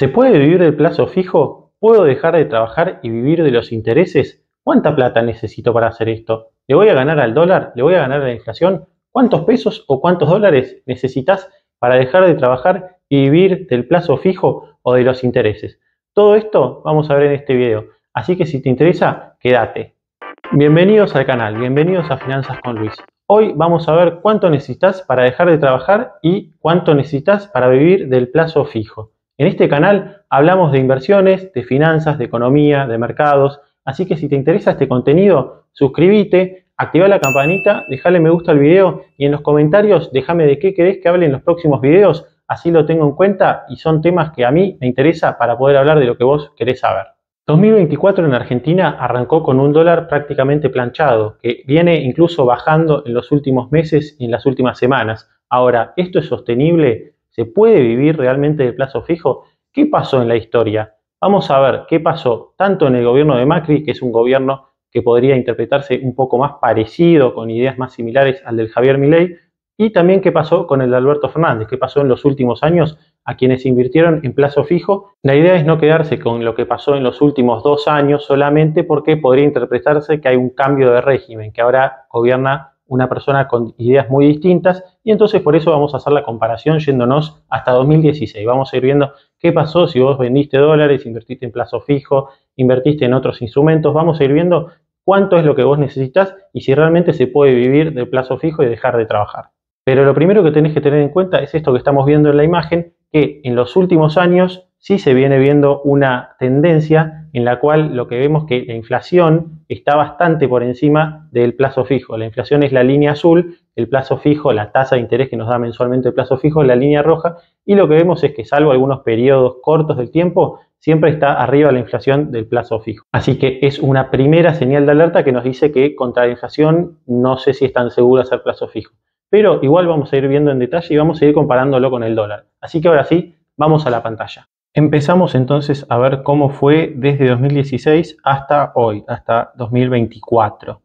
¿Se puede vivir del plazo fijo? ¿Puedo dejar de trabajar y vivir de los intereses? ¿Cuánta plata necesito para hacer esto? ¿Le voy a ganar al dólar? ¿Le voy a ganar a la inflación? ¿Cuántos pesos o cuántos dólares necesitas para dejar de trabajar y vivir del plazo fijo o de los intereses? Todo esto vamos a ver en este video, así que si te interesa, quédate. Bienvenidos al canal, bienvenidos a Finanzas con Luis. Hoy vamos a ver cuánto necesitas para dejar de trabajar y cuánto necesitas para vivir del plazo fijo. En este canal hablamos de inversiones, de finanzas, de economía, de mercados, así que si te interesa este contenido, suscríbete, activa la campanita, dejale me gusta al video y en los comentarios déjame de qué querés que hable en los próximos videos, así lo tengo en cuenta y son temas que a mí me interesa para poder hablar de lo que vos querés saber. 2024 en Argentina arrancó con un dólar prácticamente planchado, que viene incluso bajando en los últimos meses y en las últimas semanas. Ahora, ¿esto es sostenible? ¿Se puede vivir realmente de plazo fijo? ¿Qué pasó en la historia? Vamos a ver qué pasó tanto en el gobierno de Macri, que es un gobierno que podría interpretarse un poco más parecido, con ideas más similares al del Javier Milei, y también qué pasó con el de Alberto Fernández, qué pasó en los últimos años a quienes invirtieron en plazo fijo. La idea es no quedarse con lo que pasó en los últimos 2 años solamente, porque podría interpretarse que hay un cambio de régimen, que ahora gobierna una persona con ideas muy distintas, y entonces por eso vamos a hacer la comparación yéndonos hasta 2016. Vamos a ir viendo qué pasó si vos vendiste dólares, invertiste en plazo fijo, invertiste en otros instrumentos. Vamos a ir viendo cuánto es lo que vos necesitas y si realmente se puede vivir de plazo fijo y dejar de trabajar. Pero lo primero que tenés que tener en cuenta es esto que estamos viendo en la imagen, que en los últimos años sí se viene viendo una tendencia en la cual lo que vemos que la inflación está bastante por encima del plazo fijo. La inflación es la línea azul, el plazo fijo, la tasa de interés que nos da mensualmente el plazo fijo es la línea roja, y lo que vemos es que salvo algunos periodos cortos del tiempo, siempre está arriba la inflación del plazo fijo. Así que es una primera señal de alerta que nos dice que contra la inflación no sé si es tan seguro hacer plazo fijo. Pero igual vamos a ir viendo en detalle y vamos a ir comparándolo con el dólar. Así que ahora sí, vamos a la pantalla. Empezamos entonces a ver cómo fue desde 2016 hasta hoy, hasta 2024.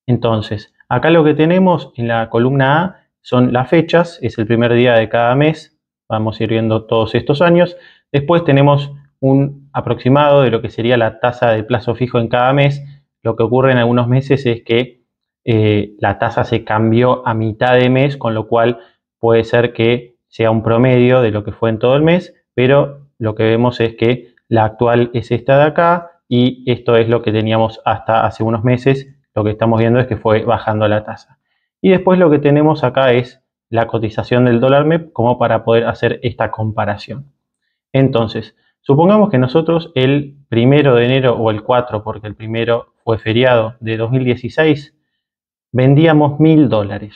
Entonces, acá lo que tenemos en la columna A son las fechas, es el primer día de cada mes, vamos a ir viendo todos estos años. Después tenemos un aproximado de lo que sería la tasa de plazo fijo en cada mes. Lo que ocurre en algunos meses es que la tasa se cambió a mitad de mes, con lo cual puede ser que sea un promedio de lo que fue en todo el mes, pero lo que vemos es que la actual es esta de acá y esto es lo que teníamos hasta hace unos meses. Lo que estamos viendo es que fue bajando la tasa. Y después lo que tenemos acá es la cotización del dólar MEP como para poder hacer esta comparación. Entonces, supongamos que nosotros el 1 de enero o el 4, porque el primero fue feriado, de 2016, vendíamos $1000.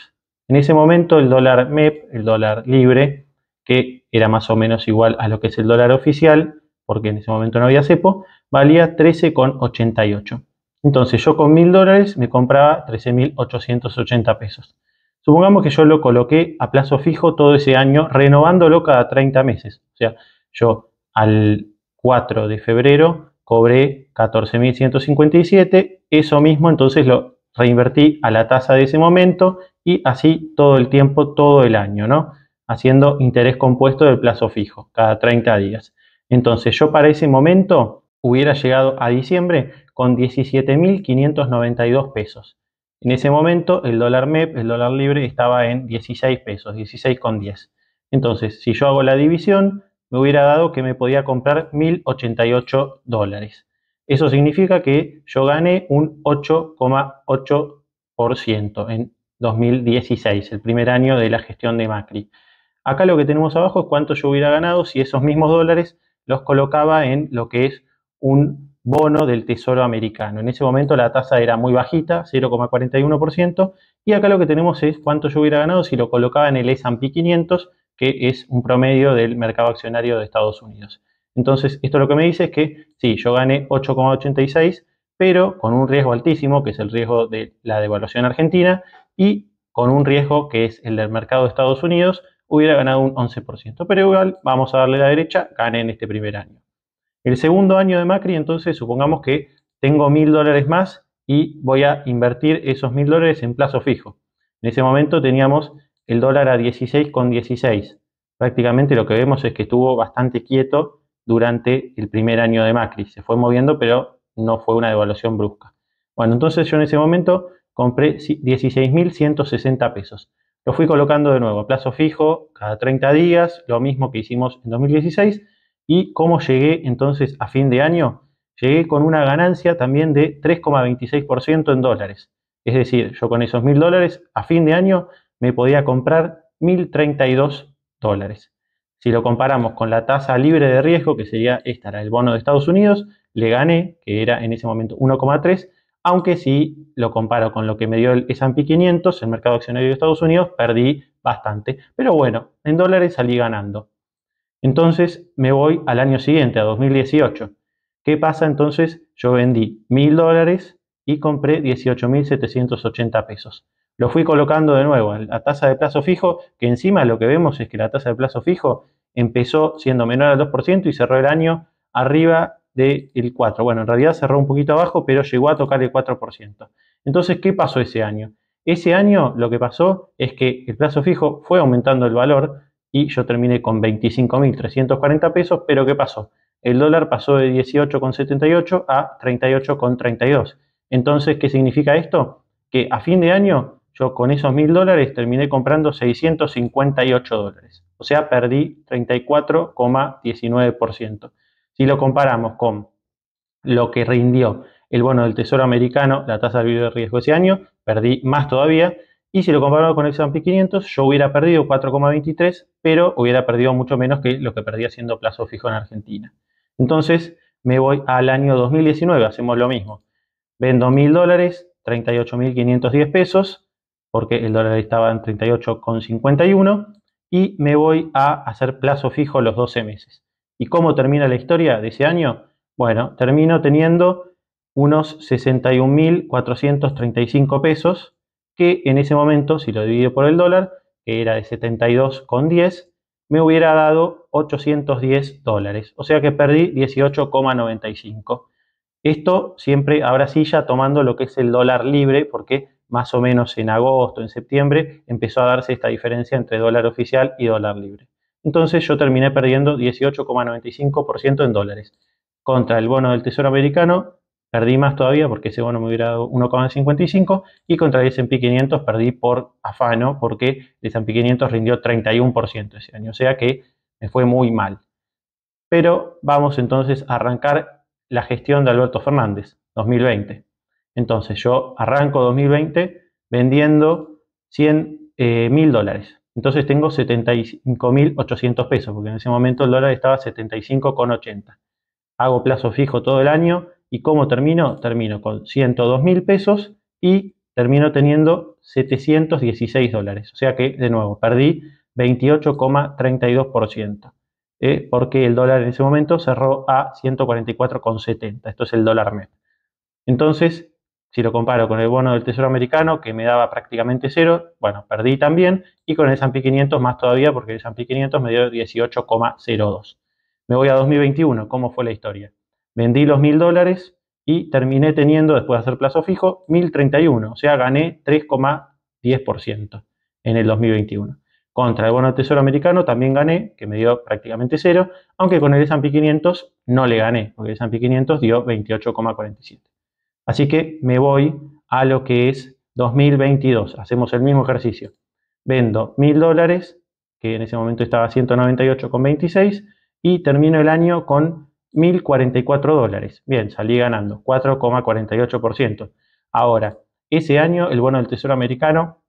En ese momento el dólar MEP, el dólar libre, que era más o menos igual a lo que es el dólar oficial, porque en ese momento no había cepo, valía 13,88. Entonces yo con $1000 me compraba 13.880 pesos. Supongamos que yo lo coloqué a plazo fijo todo ese año, renovándolo cada 30 meses. O sea, yo al 4 de febrero cobré 14.157, eso mismo entonces lo reinvertí a la tasa de ese momento y así todo el tiempo, todo el año, ¿no? Haciendo interés compuesto del plazo fijo, cada 30 días. Entonces yo para ese momento hubiera llegado a diciembre con 17.592 pesos. En ese momento el dólar MEP, el dólar libre, estaba en 16 pesos, 16,10. Entonces, si yo hago la división, me hubiera dado que me podía comprar 1.088 dólares. Eso significa que yo gané un 8,8% en 2016, el primer año de la gestión de Macri. Acá lo que tenemos abajo es cuánto yo hubiera ganado si esos mismos dólares los colocaba en lo que es un bono del Tesoro americano. En ese momento la tasa era muy bajita, 0,41%, y acá lo que tenemos es cuánto yo hubiera ganado si lo colocaba en el S&P 500, que es un promedio del mercado accionario de Estados Unidos. Entonces, esto lo que me dice es que sí, yo gané 8,86, pero con un riesgo altísimo, que es el riesgo de la devaluación argentina, y con un riesgo que es el del mercado de Estados Unidos, hubiera ganado un 11%. Pero igual, vamos a darle a la derecha, gané en este primer año. El segundo año de Macri, entonces, supongamos que tengo $1000 más y voy a invertir esos $1000 en plazo fijo. En ese momento teníamos el dólar a 16,16. Prácticamente lo que vemos es que estuvo bastante quieto durante el primer año de Macri. Se fue moviendo, pero no fue una devaluación brusca. Bueno, entonces yo en ese momento compré 16.160 pesos. Lo fui colocando de nuevo a plazo fijo cada 30 días, lo mismo que hicimos en 2016. ¿Y cómo llegué entonces a fin de año? Llegué con una ganancia también de 3,26% en dólares. Es decir, yo con esos $1.000 a fin de año me podía comprar 1.032 dólares. Si lo comparamos con la tasa libre de riesgo, que sería esta, era el bono de Estados Unidos, le gané, que era en ese momento 1,3, aunque si lo comparo con lo que me dio el S&P 500, el mercado accionario de Estados Unidos, perdí bastante. Pero bueno, en dólares salí ganando. Entonces me voy al año siguiente, a 2018. ¿Qué pasa entonces? Yo vendí $1.000 y compré 18.780 pesos. Lo fui colocando de nuevo a la tasa de plazo fijo, que encima lo que vemos es que la tasa de plazo fijo empezó siendo menor al 2% y cerró el año arriba del 4%. Bueno, en realidad cerró un poquito abajo, pero llegó a tocar el 4%. Entonces, ¿qué pasó ese año? Ese año lo que pasó es que el plazo fijo fue aumentando el valor y yo terminé con 25.340 pesos, pero ¿qué pasó? El dólar pasó de 18,78 a 38,32. Entonces, ¿qué significa esto? Que a fin de año yo con esos $1.000 terminé comprando 658 dólares. O sea, perdí 34,19%. Si lo comparamos con lo que rindió el bono del Tesoro americano, la tasa de riesgo ese año, perdí más todavía. Y si lo comparamos con el S&P 500, yo hubiera perdido 4,23, pero hubiera perdido mucho menos que lo que perdí haciendo plazo fijo en Argentina. Entonces me voy al año 2019, hacemos lo mismo. Vendo $1.000, 38.510 pesos, porque el dólar estaba en 38,51, y me voy a hacer plazo fijo los 12 meses. ¿Y cómo termina la historia de ese año? Bueno, termino teniendo unos 61.435 pesos, que en ese momento, si lo divido por el dólar, que era de 72,10, me hubiera dado 810 dólares. O sea que perdí 18,95. Esto siempre, ahora sí, ya tomando lo que es el dólar libre, porque más o menos en agosto, en septiembre, empezó a darse esta diferencia entre dólar oficial y dólar libre. Entonces yo terminé perdiendo 18,95% en dólares. Contra el bono del Tesoro americano, perdí más todavía porque ese bono me hubiera dado 1,55 y contra el S&P 500 perdí por afano porque el S&P 500 rindió 31% ese año, o sea que me fue muy mal. Pero vamos entonces a arrancar la gestión de Alberto Fernández, 2020. Entonces yo arranco 2020 vendiendo $100.000. Entonces tengo 75.800 pesos, porque en ese momento el dólar estaba 75,80. Hago plazo fijo todo el año y ¿cómo termino? Termino con 102.000 pesos y termino teniendo 716 dólares. O sea que, de nuevo, perdí 28,32%. Porque el dólar en ese momento cerró a 144,70. Esto es el dólar MEP. Entonces, si lo comparo con el bono del Tesoro americano, que me daba prácticamente cero, bueno, perdí también, y con el S&P 500 más todavía, porque el S&P 500 me dio 18,02. Me voy a 2021, ¿cómo fue la historia? Vendí los $1.000 y terminé teniendo, después de hacer plazo fijo, 1.031, o sea, gané 3,10% en el 2021. Contra el bono del Tesoro americano también gané, que me dio prácticamente cero, aunque con el S&P 500 no le gané, porque el S&P 500 dio 28,47. Así que me voy a lo que es 2022. Hacemos el mismo ejercicio. Vendo $1.000, que en ese momento estaba a 198,26, y termino el año con 1.044 dólares. Bien, salí ganando 4,48%. Ahora, ese año el bono del Tesoro americano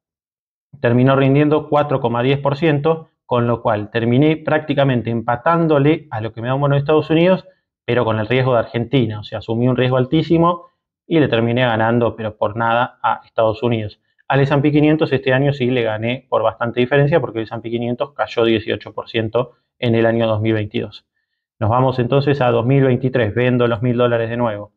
terminó rindiendo 4,10%, con lo cual terminé prácticamente empatándole a lo que me da un bono de Estados Unidos, pero con el riesgo de Argentina. O sea, asumí un riesgo altísimo y le terminé ganando, pero por nada, a Estados Unidos. Al S&P 500 este año sí le gané por bastante diferencia, porque el S&P 500 cayó 18% en el año 2022. Nos vamos entonces a 2023, vendo los $1.000 de nuevo.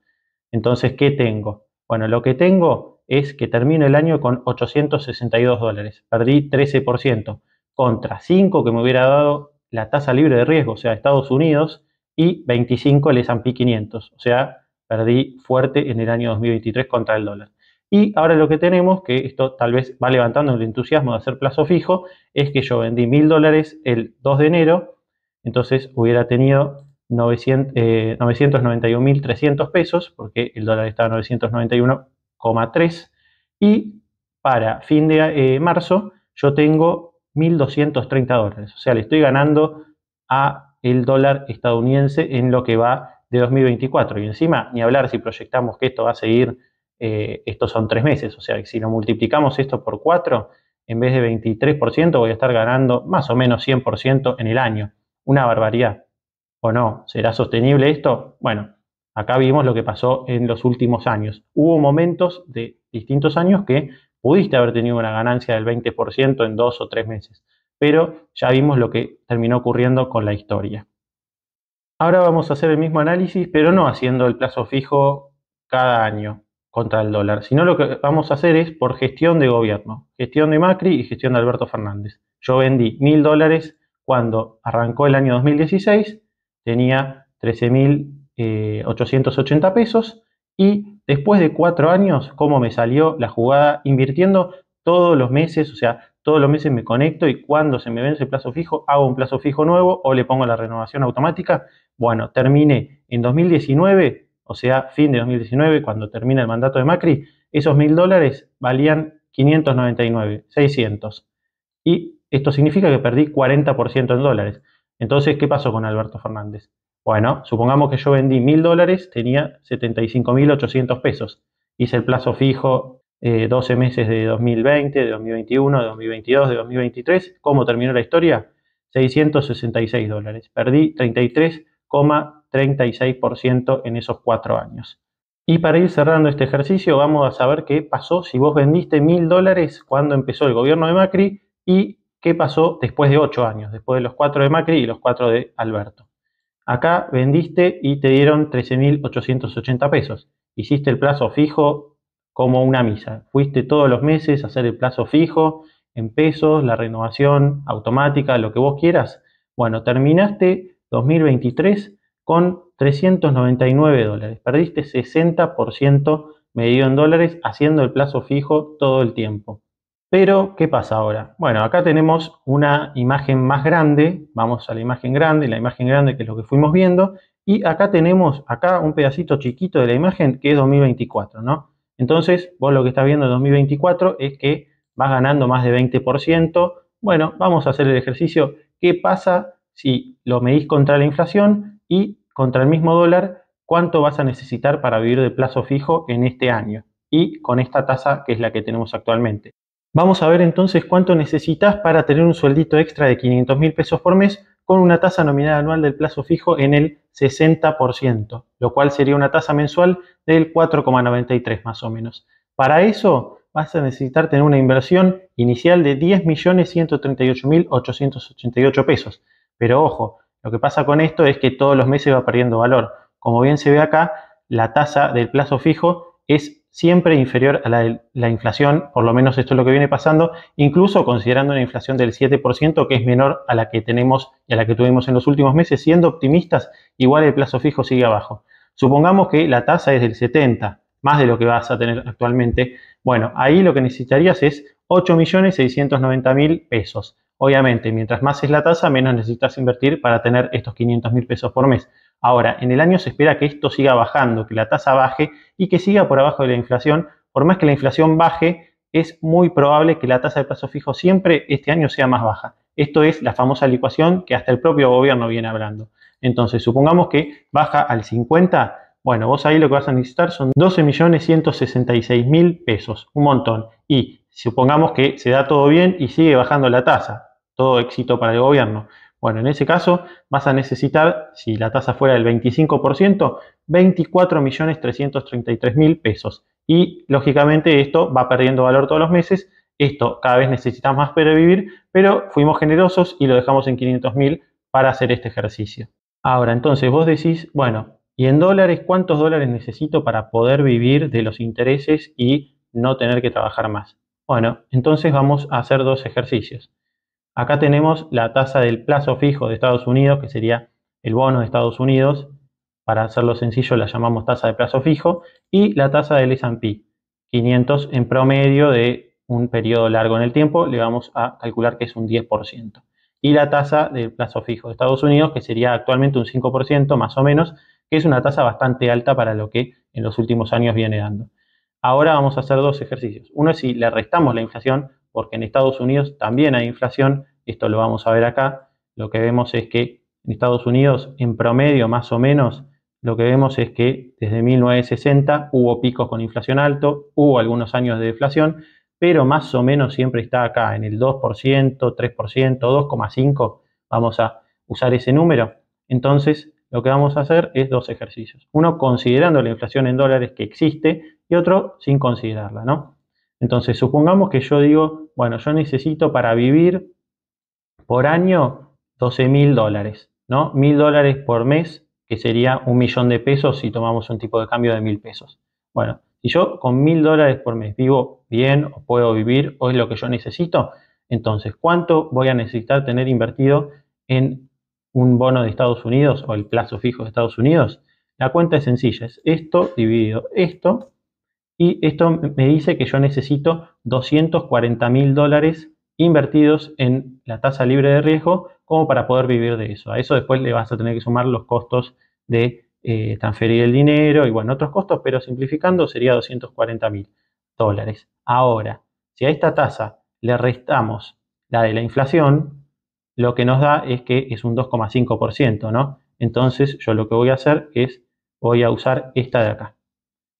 Entonces, ¿qué tengo? Bueno, lo que tengo es que termino el año con 862 dólares. Perdí 13% contra 5 que me hubiera dado la tasa libre de riesgo, o sea, Estados Unidos, y 25 el S&P 500. O sea, perdí fuerte en el año 2023 contra el dólar. Y ahora lo que tenemos, que esto tal vez va levantando el entusiasmo de hacer plazo fijo, es que yo vendí $1.000 el 2 de enero, entonces hubiera tenido 991.300 pesos, porque el dólar estaba a 991,3, y para fin de marzo yo tengo 1.230 dólares, o sea, le estoy ganando a el dólar estadounidense en lo que va de 2024, y encima ni hablar si proyectamos que esto va a seguir, estos son 3 meses, o sea, si lo multiplicamos esto por 4, en vez de 23% voy a estar ganando más o menos 100% en el año, una barbaridad. ¿O no? ¿Será sostenible esto? Bueno, acá vimos lo que pasó en los últimos años. Hubo momentos de distintos años que pudiste haber tenido una ganancia del 20% en 2 o 3 meses, pero ya vimos lo que terminó ocurriendo con la historia. Ahora vamos a hacer el mismo análisis, pero no haciendo el plazo fijo cada año contra el dólar, sino lo que vamos a hacer es por gestión de gobierno, gestión de Macri y gestión de Alberto Fernández. Yo vendí 1.000 dólares cuando arrancó el año 2016, tenía 13.880 pesos, y después de 4 años, ¿cómo me salió la jugada? Invirtiendo todos los meses, o sea, todos los meses me conecto y cuando se me vence el plazo fijo, hago un plazo fijo nuevo o le pongo la renovación automática. Bueno, terminé en 2019, o sea, fin de 2019, cuando termina el mandato de Macri, esos 1.000 dólares valían 599, 600. Y esto significa que perdí 40% en dólares. Entonces, ¿qué pasó con Alberto Fernández? Bueno, supongamos que yo vendí 1.000 dólares, tenía 75.800 pesos. Hice el plazo fijo 12 meses de 2020, de 2021, de 2022, de 2023. ¿Cómo terminó la historia? 666 dólares. Perdí 33,36% en esos 4 años. Y para ir cerrando este ejercicio, vamos a saber qué pasó si vos vendiste 1.000 dólares cuando empezó el gobierno de Macri y qué pasó después de 8 años, después de los 4 de Macri y los 4 de Alberto. Acá vendiste y te dieron 13.880 pesos. Hiciste el plazo fijo como una misa. Fuiste todos los meses a hacer el plazo fijo en pesos, la renovación automática, lo que vos quieras. Bueno, terminaste 2023 con 399 dólares. Perdiste 60% medido en dólares haciendo el plazo fijo todo el tiempo. Pero, ¿qué pasa ahora? Bueno, acá tenemos una imagen más grande, vamos a la imagen grande que es lo que fuimos viendo, y acá tenemos un pedacito chiquito de la imagen que es 2024, ¿no? Entonces, vos lo que estás viendo en 2024 es que vas ganando más de 20%. Bueno, vamos a hacer el ejercicio. ¿Qué pasa si lo medís contra la inflación y contra el mismo dólar? ¿Cuánto vas a necesitar para vivir de plazo fijo en este año? Y con esta tasa que es la que tenemos actualmente. Vamos a ver entonces cuánto necesitas para tener un sueldito extra de 500.000 pesos por mes con una tasa nominal anual del plazo fijo en el 60%, lo cual sería una tasa mensual del 4,93 más o menos. Para eso vas a necesitar tener una inversión inicial de 10.138.888 pesos. Pero ojo, lo que pasa con esto es que todos los meses va perdiendo valor. Como bien se ve acá, la tasa del plazo fijo es siempre inferior a la inflación, por lo menos esto es lo que viene pasando, incluso considerando una inflación del 7%, que es menor a la que tenemos y a la que tuvimos en los últimos meses. Siendo optimistas, igual el plazo fijo sigue abajo. Supongamos que la tasa es del 70%, más de lo que vas a tener actualmente. Bueno, ahí lo que necesitarías es 8.690.000 pesos. Obviamente, mientras más es la tasa, menos necesitas invertir para tener estos 500.000 pesos por mes. Ahora, en el año se espera que esto siga bajando, que la tasa baje y que siga por abajo de la inflación. Por más que la inflación baje, es muy probable que la tasa de plazo fijo siempre este año sea más baja. Esto es la famosa licuación que hasta el propio gobierno viene hablando. Entonces, supongamos que baja al 50%. Bueno, vos ahí lo que vas a necesitar son 12.166.000 pesos, un montón. Y supongamos que se da todo bien y sigue bajando la tasa, todo éxito para el gobierno. Bueno, en ese caso vas a necesitar, si la tasa fuera del 25%, 24.333.000 pesos. Y lógicamente esto va perdiendo valor todos los meses. Esto cada vez necesitamos más para vivir, pero fuimos generosos y lo dejamos en 500.000 para hacer este ejercicio. Ahora, entonces vos decís, bueno, ¿y en dólares cuántos dólares necesito para poder vivir de los intereses y no tener que trabajar más? Bueno, entonces vamos a hacer dos ejercicios. Acá tenemos la tasa del plazo fijo de Estados Unidos, que sería el bono de Estados Unidos. Para hacerlo sencillo la llamamos tasa de plazo fijo. Y la tasa del S&P 500 en promedio de un periodo largo en el tiempo, le vamos a calcular que es un 10%. y la tasa del plazo fijo de Estados Unidos, que sería actualmente un 5% más o menos, que es una tasa bastante alta para lo que en los últimos años viene dando. Ahora vamos a hacer dos ejercicios. Uno es si le restamos la inflación, porque en Estados Unidos también hay inflación, esto lo vamos a ver acá. Lo que vemos es que en Estados Unidos, en promedio más o menos, lo que vemos es que desde 1960 hubo picos con inflación alto, hubo algunos años de deflación, pero más o menos siempre está acá en el 2%, 3%, 2,5%. Vamos a usar ese número. Entonces, lo que vamos a hacer es dos ejercicios. Uno considerando la inflación en dólares que existe y otro sin considerarla, ¿no? Entonces, supongamos que yo digo, bueno, yo necesito para vivir por año $12.000, ¿no? $1.000 por mes, que sería 1.000.000 de pesos si tomamos un tipo de cambio de 1.000 pesos. Bueno, si yo con $1.000 por mes vivo bien o puedo vivir o es lo que yo necesito, entonces, ¿cuánto voy a necesitar tener invertido en un bono de Estados Unidos o el plazo fijo de Estados Unidos? La cuenta es sencilla, es esto dividido esto, y esto me dice que yo necesito $240.000 invertidos en la tasa libre de riesgo como para poder vivir de eso. A eso después le vas a tener que sumar los costos de transferir el dinero y bueno, otros costos, pero simplificando sería $240.000. Ahora, si a esta tasa le restamos la de la inflación, lo que nos da es que es un 2,5%, ¿no? Entonces yo lo que voy a hacer es, voy a usar esta de acá.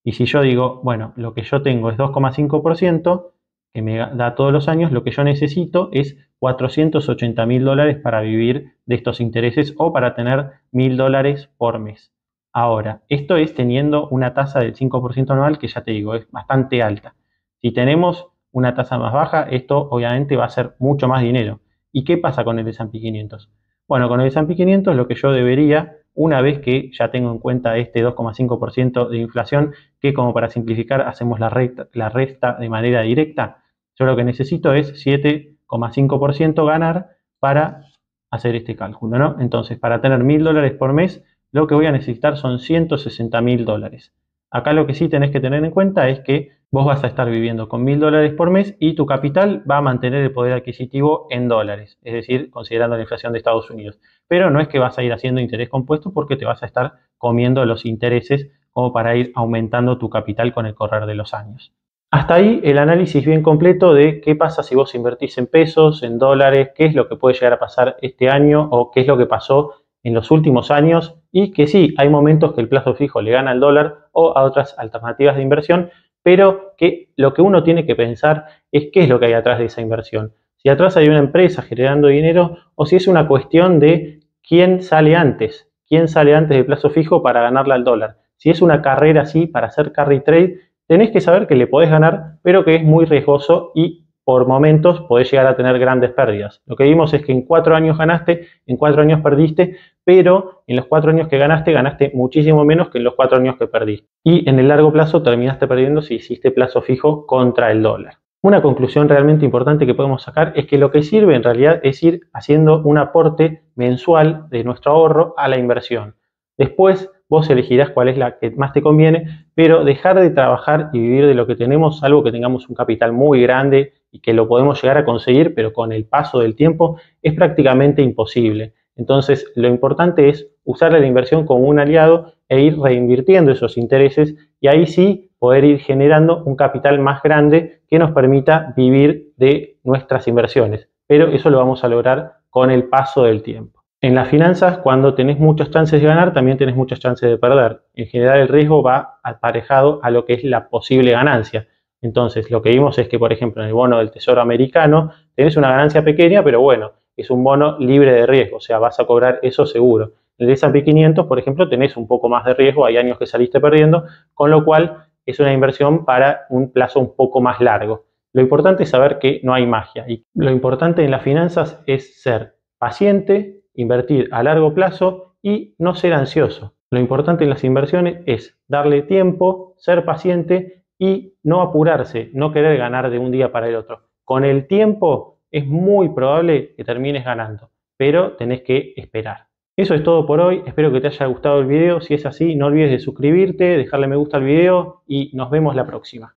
Y si yo digo, bueno, lo que yo tengo es 2,5%, que me da todos los años, lo que yo necesito es $480.000 para vivir de estos intereses o para tener $1.000 por mes. Ahora, esto es teniendo una tasa del 5% anual que ya te digo, es bastante alta. Si tenemos una tasa más baja, esto obviamente va a ser mucho más dinero. ¿Y qué pasa con el S&P 500? Bueno, con el S&P 500 lo que yo debería, una vez que ya tengo en cuenta este 2,5% de inflación, que como para simplificar hacemos la resta de manera directa, yo lo que necesito es 7,5% ganar para hacer este cálculo, ¿no? Entonces, para tener $1.000 por mes, lo que voy a necesitar son $160.000. Acá lo que sí tenés que tener en cuenta es que vos vas a estar viviendo con $1.000 por mes y tu capital va a mantener el poder adquisitivo en dólares, es decir, considerando la inflación de Estados Unidos. Pero no es que vas a ir haciendo interés compuesto porque te vas a estar comiendo los intereses como para ir aumentando tu capital con el correr de los años. Hasta ahí el análisis bien completo de qué pasa si vos invertís en pesos, en dólares, qué es lo que puede llegar a pasar este año o qué es lo que pasó en los últimos años y que sí, hay momentos que el plazo fijo le gana al dólar o a otras alternativas de inversión, pero que lo que uno tiene que pensar es qué es lo que hay atrás de esa inversión. Si atrás hay una empresa generando dinero o si es una cuestión de quién sale antes del plazo fijo para ganarle al dólar. Si es una carrera así para hacer carry trade, tenés que saber que le podés ganar, pero que es muy riesgoso y por momentos podés llegar a tener grandes pérdidas. Lo que vimos es que en 4 años ganaste, en 4 años perdiste, pero en los 4 años que ganaste, ganaste muchísimo menos que en los 4 años que perdiste. Y en el largo plazo terminaste perdiendo si hiciste plazo fijo contra el dólar. Una conclusión realmente importante que podemos sacar es que lo que sirve en realidad es ir haciendo un aporte mensual de nuestro ahorro a la inversión. Después vos elegirás cuál es la que más te conviene, pero dejar de trabajar y vivir de lo que tenemos, salvo que tengamos un capital muy grande y que lo podemos llegar a conseguir, pero con el paso del tiempo es prácticamente imposible. Entonces, lo importante es usar la inversión como un aliado e ir reinvirtiendo esos intereses y ahí sí poder ir generando un capital más grande que nos permita vivir de nuestras inversiones. Pero eso lo vamos a lograr con el paso del tiempo. En las finanzas, cuando tenés muchas chances de ganar, también tenés muchas chances de perder. En general, el riesgo va aparejado a lo que es la posible ganancia. Entonces, lo que vimos es que, por ejemplo, en el bono del Tesoro americano, tenés una ganancia pequeña, pero bueno, es un bono libre de riesgo, o sea, vas a cobrar eso seguro. En el S&P 500, por ejemplo, tenés un poco más de riesgo, hay años que saliste perdiendo, con lo cual es una inversión para un plazo un poco más largo. Lo importante es saber que no hay magia. Y lo importante en las finanzas es ser paciente, invertir a largo plazo y no ser ansioso. Lo importante en las inversiones es darle tiempo, ser paciente y no apurarse, no querer ganar de un día para el otro. Con el tiempo es muy probable que termines ganando, pero tenés que esperar. Eso es todo por hoy, espero que te haya gustado el video. Si es así, no olvides de suscribirte, dejarle me gusta al video y nos vemos la próxima.